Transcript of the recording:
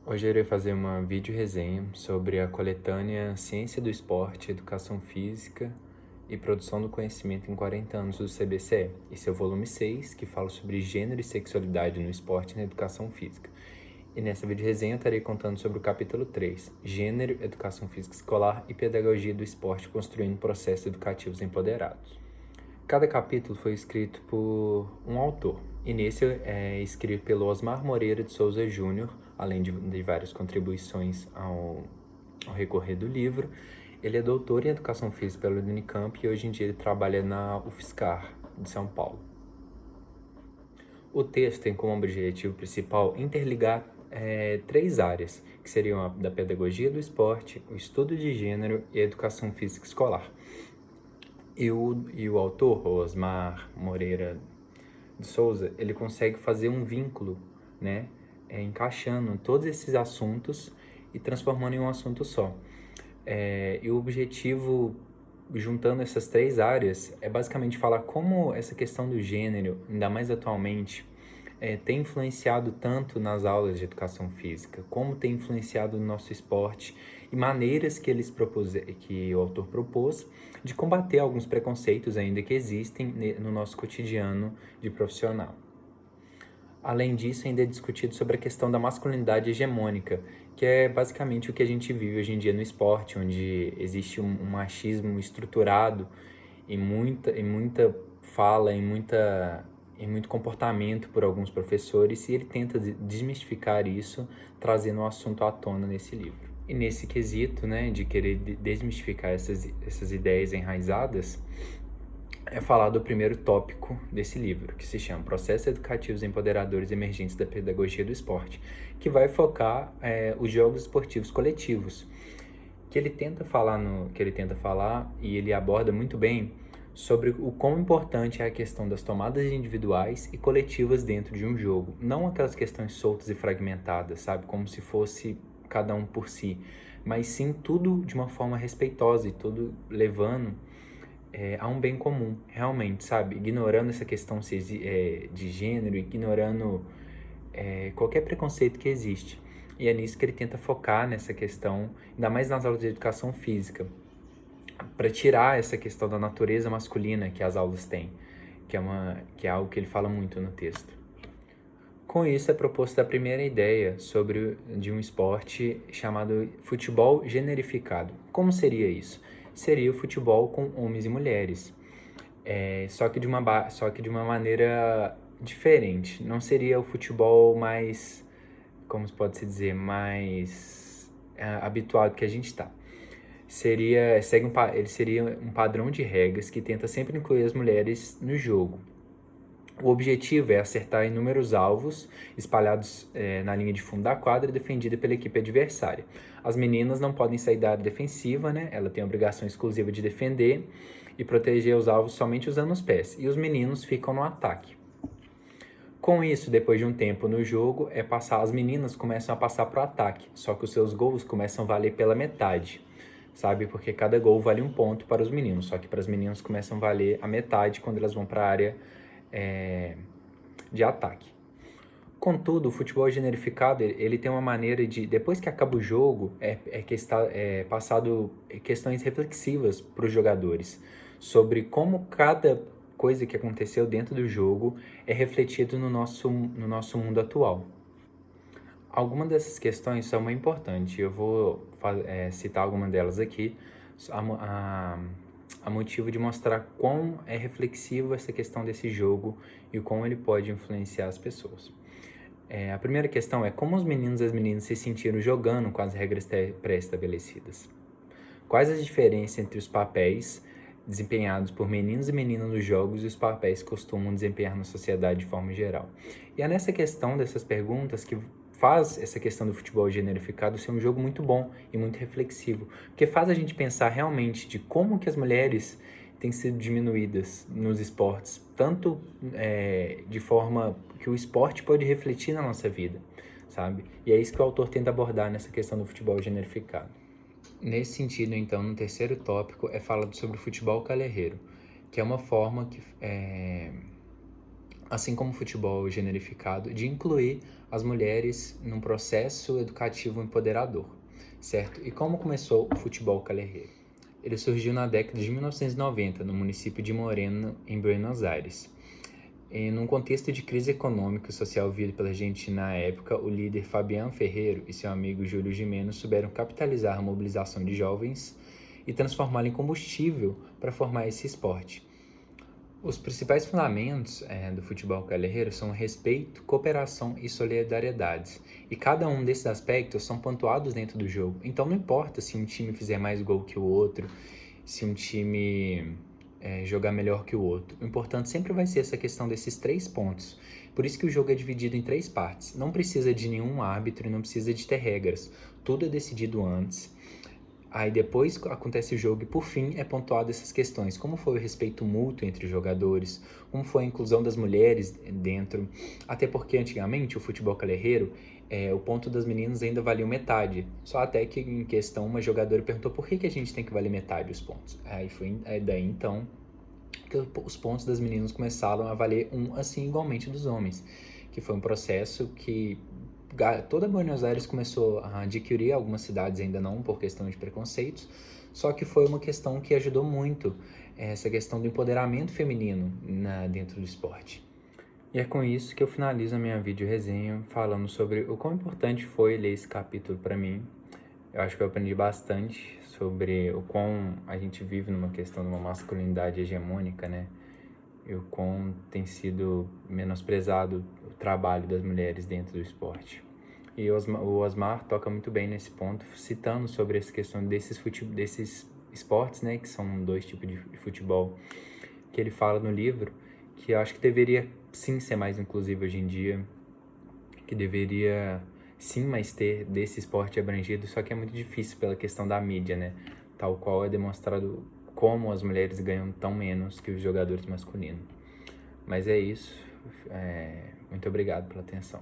Hoje eu irei fazer uma vídeo resenha sobre a coletânea Ciência do Esporte, Educação Física e Produção do Conhecimento em 40 anos do CBCE. Esse é o volume 6, que fala sobre gênero e sexualidade no esporte e na educação física. E nessa vídeo resenha eu estarei contando sobre o capítulo 3, Gênero, Educação Física Escolar e Pedagogia do Esporte construindo processos educativos empoderados. Cada capítulo foi escrito por um autor, e nesse é escrito pelo Osmar Moreira de Souza Júnior, além de várias contribuições ao recorrer do livro. Ele é doutor em Educação Física pela Unicamp e hoje em dia ele trabalha na UFSCar, de São Paulo. O texto tem como objetivo principal interligar três áreas, que seriam a da pedagogia do esporte, o estudo de gênero e a educação física escolar. E o autor, Osmar Moreira de Souza, ele consegue fazer um vínculo, né, encaixando todos esses assuntos e transformando em um assunto só. E o objetivo, juntando essas três áreas, é basicamente falar como essa questão do gênero, ainda mais atualmente, tem influenciado tanto nas aulas de educação física, como tem influenciado no nosso esporte e maneiras que o autor propôs de combater alguns preconceitos ainda que existem no nosso cotidiano de profissional. Além disso, ainda é discutido sobre a questão da masculinidade hegemônica, que é basicamente o que a gente vive hoje em dia no esporte, onde existe um machismo estruturado em muita fala, em muito comportamento por alguns professores, e ele tenta desmistificar isso, trazendo o assunto à tona nesse livro. E nesse quesito, né, de querer desmistificar essas ideias enraizadas, é falado o primeiro tópico desse livro, que se chama Processos Educativos Empoderadores Emergentes da Pedagogia do Esporte, que vai focar os jogos esportivos coletivos, que ele tenta falar e ele aborda muito bem sobre o quão importante é a questão das tomadas individuais e coletivas dentro de um jogo, não aquelas questões soltas e fragmentadas, sabe, como se fosse cada um por si, mas sim tudo de uma forma respeitosa e tudo levando a um bem comum, realmente, sabe? Ignorando essa questão de gênero, ignorando qualquer preconceito que existe. E é nisso que ele tenta focar nessa questão, ainda mais nas aulas de educação física, para tirar essa questão da natureza masculina que as aulas têm, que é algo que ele fala muito no texto. Com isso, é proposta a primeira ideia de um esporte chamado futebol generificado. Como seria isso? Seria o futebol com homens e mulheres, só que de uma maneira diferente. Não seria o futebol mais, como pode-se dizer, mais habituado que a gente está. Ele seria um padrão de regras que tenta sempre incluir as mulheres no jogo. O objetivo é acertar inúmeros alvos espalhados na linha de fundo da quadra defendida pela equipe adversária. As meninas não podem sair da área defensiva, né? Ela tem a obrigação exclusiva de defender e proteger os alvos somente usando os pés. E os meninos ficam no ataque. Com isso, depois de um tempo no jogo, as meninas começam a passar para o ataque, só que os seus gols começam a valer pela metade, sabe? Porque cada gol vale 1 ponto para os meninos, só que para as meninas começam a valer a metade quando elas vão para a área de ataque. Contudo, o futebol generificado ele tem uma maneira de, depois que acaba o jogo, passado questões reflexivas para os jogadores sobre como cada coisa que aconteceu dentro do jogo é refletido no nosso mundo atual. Algumas dessas questões são muito importantes, eu vou citar algumas delas aqui, a motivo de mostrar quão é reflexivo essa questão desse jogo e o quão ele pode influenciar as pessoas. A primeira questão é como os meninos e as meninas se sentiram jogando com as regras pré-estabelecidas. Quais as diferenças entre os papéis desempenhados por meninos e meninas nos jogos e os papéis que costumam desempenhar na sociedade de forma geral? E é nessa questão dessas perguntas que faz essa questão do futebol generificado ser um jogo muito bom e muito reflexivo, porque faz a gente pensar realmente de como que as mulheres têm sido diminuídas nos esportes, tanto de forma que o esporte pode refletir na nossa vida, sabe? E é isso que o autor tenta abordar nessa questão do futebol generificado. Nesse sentido, então, no terceiro tópico é falado sobre o futebol calerreiro, que é uma forma assim como o futebol generificado, de incluir as mulheres num processo educativo empoderador, certo? E como começou o futebol calerreiro? Ele surgiu na década de 1990, no município de Moreno, em Buenos Aires. Num contexto de crise econômica e social vivido pela Argentina na época, o líder Fabián Ferreiro e seu amigo Júlio Gimeno souberam capitalizar a mobilização de jovens e transformá-la em combustível para formar esse esporte. Os principais fundamentos do futebol calerreiro são respeito, cooperação e solidariedade. E cada um desses aspectos são pontuados dentro do jogo. Então não importa se um time fizer mais gol que o outro, se um time jogar melhor que o outro. O importante sempre vai ser essa questão desses 3 pontos. Por isso que o jogo é dividido em 3 partes. Não precisa de nenhum árbitro, não precisa de ter regras. Tudo é decidido antes. Aí depois acontece o jogo e por fim é pontuado essas questões, como foi o respeito mútuo entre os jogadores, como foi a inclusão das mulheres dentro, até porque antigamente o futebol calerreiro, o ponto das meninas ainda valia metade, só até que em questão uma jogadora perguntou por que a gente tem que valer metade os pontos. Aí foi daí então que os pontos das meninas começaram a valer assim igualmente dos homens, que foi um processo que toda Buenos Aires começou a adquirir, algumas cidades ainda não, por questão de preconceitos, só que foi uma questão que ajudou muito essa questão do empoderamento feminino dentro do esporte. E é com isso que eu finalizo a minha vídeo resenha falando sobre o quão importante foi ler esse capítulo para mim. Eu acho que eu aprendi bastante sobre o quão a gente vive numa questão de uma masculinidade hegemônica, né? E o quão tem sido menosprezado o trabalho das mulheres dentro do esporte. E o Osmar toca muito bem nesse ponto, citando sobre essa questão desses esportes, né, que são 2 tipos de futebol, que ele fala no livro, que eu acho que deveria sim ser mais inclusivo hoje em dia, que deveria sim mais ter desse esporte abrangido, só que é muito difícil pela questão da mídia, né, tal qual é demonstrado como as mulheres ganham tão menos que os jogadores masculinos. Mas é isso, muito obrigado pela atenção.